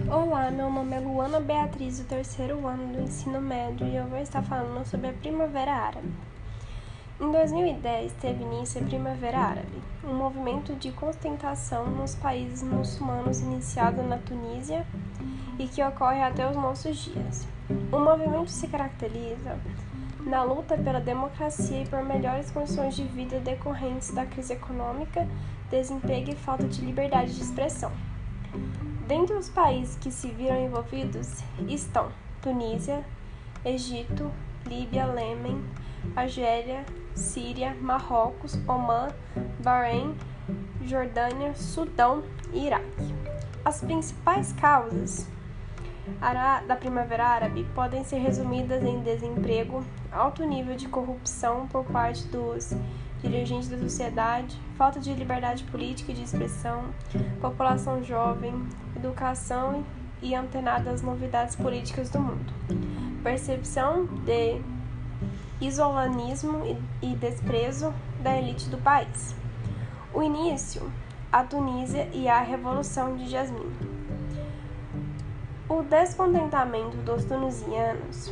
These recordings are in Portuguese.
Olá, meu nome é Luana Beatriz, do terceiro ano do ensino médio, e eu vou estar falando sobre a Primavera Árabe. Em 2010, teve início a Primavera Árabe, um movimento de contestação nos países muçulmanos iniciado na Tunísia e que ocorre até os nossos dias. O movimento se caracteriza na luta pela democracia e por melhores condições de vida decorrentes da crise econômica, desemprego e falta de liberdade de expressão. Dentre os países que se viram envolvidos estão Tunísia, Egito, Líbia, Iêmen, Argélia, Síria, Marrocos, Omã, Bahrein, Jordânia, Sudão e Iraque. As principais causas da Primavera Árabe podem ser resumidas em desemprego, alto nível de corrupção por parte dos dirigentes da sociedade, falta de liberdade política e de expressão, população jovem, educação e antenada às novidades políticas do mundo, percepção de isolanismo e desprezo da elite do país. O início, a Tunísia e a Revolução de Jasmim. O descontentamento dos tunisianos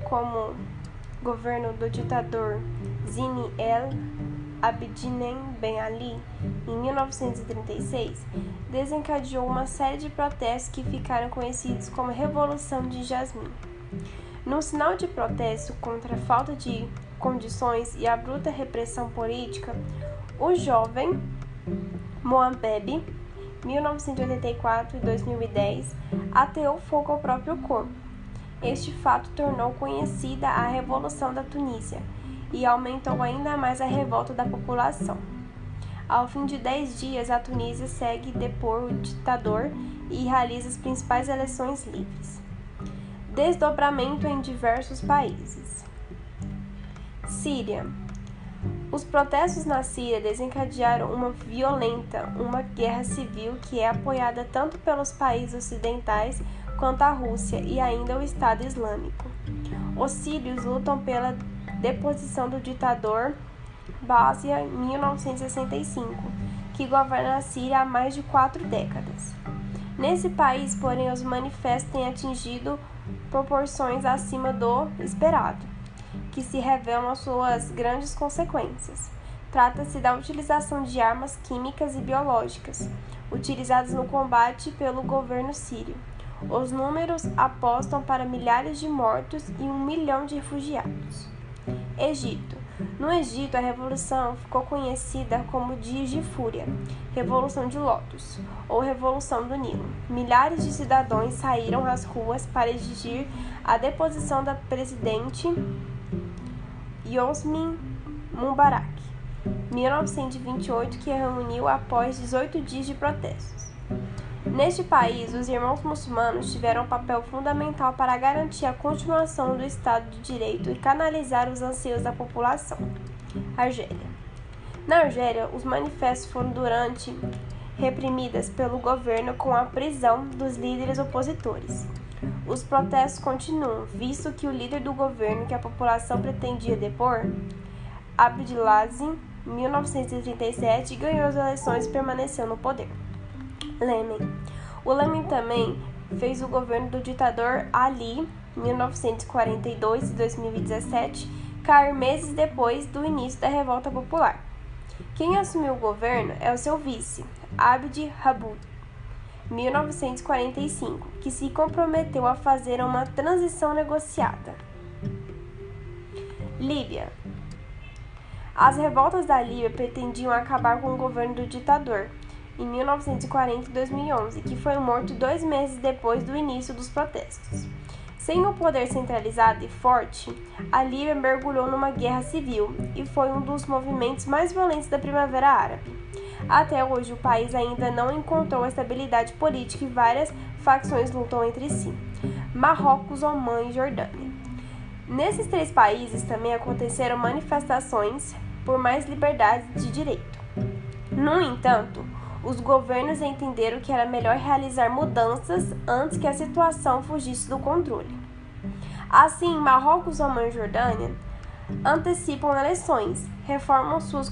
como governo do ditador Zine El Abidine Ben Ali, em 1936, desencadeou uma série de protestos que ficaram conhecidos como Revolução de Jasmim. Num sinal de protesto contra a falta de condições e a bruta repressão política, o jovem Mohamed, 1984 e 2010, ateou fogo ao próprio corpo. Este fato tornou conhecida a Revolução da Tunísia e aumentou ainda mais a revolta da população. Ao fim de 10 dias, a Tunísia segue depor o ditador e realiza as principais eleições livres. Desdobramento em diversos países. Síria. Os protestos na Síria desencadearam uma guerra civil que é apoiada tanto pelos países ocidentais quanto a Rússia e ainda o Estado Islâmico. Os sírios lutam pela deposição do ditador Bashar em 1965, que governa a Síria há mais de 4 décadas. Nesse país, porém, os manifestos têm atingido proporções acima do esperado, que se revelam as suas grandes consequências. Trata-se da utilização de armas químicas e biológicas, utilizadas no combate pelo governo sírio. Os números apostam para milhares de mortos e 1 milhão de refugiados. Egito. No Egito, a revolução ficou conhecida como Dias de Fúria, Revolução de Lótus ou Revolução do Nilo. Milhares de cidadãos saíram às ruas para exigir a deposição da presidente Hosni Mubarak, 1928, que reuniu após 18 dias de protestos. Neste país, os irmãos muçulmanos tiveram um papel fundamental para garantir a continuação do Estado de Direito e canalizar os anseios da população. Argélia. Na Argélia, os manifestos foram reprimidas pelo governo com a prisão dos líderes opositores. Os protestos continuam, visto que o líder do governo que a população pretendia depor, Abdelaziz, 1937, ganhou as eleições e permaneceu no poder. Iêmen. O Iêmen também fez o governo do ditador Ali, 1942 e 2017, cair meses depois do início da revolta popular. Quem assumiu o governo é o seu vice, Abd Rabbou, 1945, que se comprometeu a fazer uma transição negociada. Líbia. As revoltas da Líbia pretendiam acabar com o governo do ditador, em 1940 e 2011, que foi morto 2 meses depois do início dos protestos. Sem o poder centralizado e forte, a Líbia mergulhou numa guerra civil e foi um dos movimentos mais violentos da Primavera Árabe. Até hoje, o país ainda não encontrou estabilidade política e várias facções lutam entre si: Marrocos, Omã e Jordânia. Nesses 3 países também aconteceram manifestações por mais liberdade de direito. No entanto, os governos entenderam que era melhor realizar mudanças antes que a situação fugisse do controle. Assim, Marrocos, Omã e Jordânia antecipam eleições, reformam suas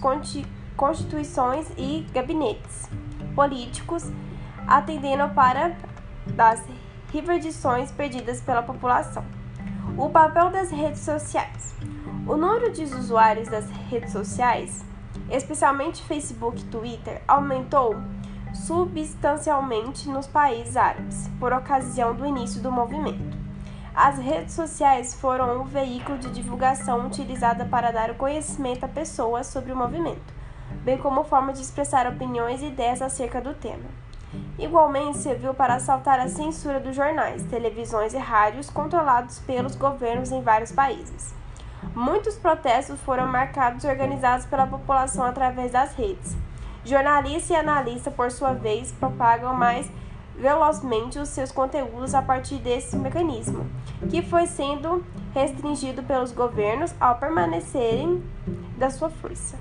constituições e gabinetes políticos, atendendo para das reverdições perdidas pela população. O papel das redes sociais. O número de usuários das redes sociais, especialmente Facebook e Twitter, aumentou substancialmente nos países árabes, por ocasião do início do movimento. As redes sociais foram um veículo de divulgação utilizado para dar conhecimento a pessoas sobre o movimento, bem como forma de expressar opiniões e ideias acerca do tema. Igualmente serviu para assaltar a censura dos jornais, televisões e rádios controlados pelos governos em vários países. Muitos protestos foram marcados e organizados pela população através das redes. Jornalistas e analistas, por sua vez, propagam mais velozmente os seus conteúdos a partir desse mecanismo, que foi sendo restringido pelos governos ao permanecerem da sua força.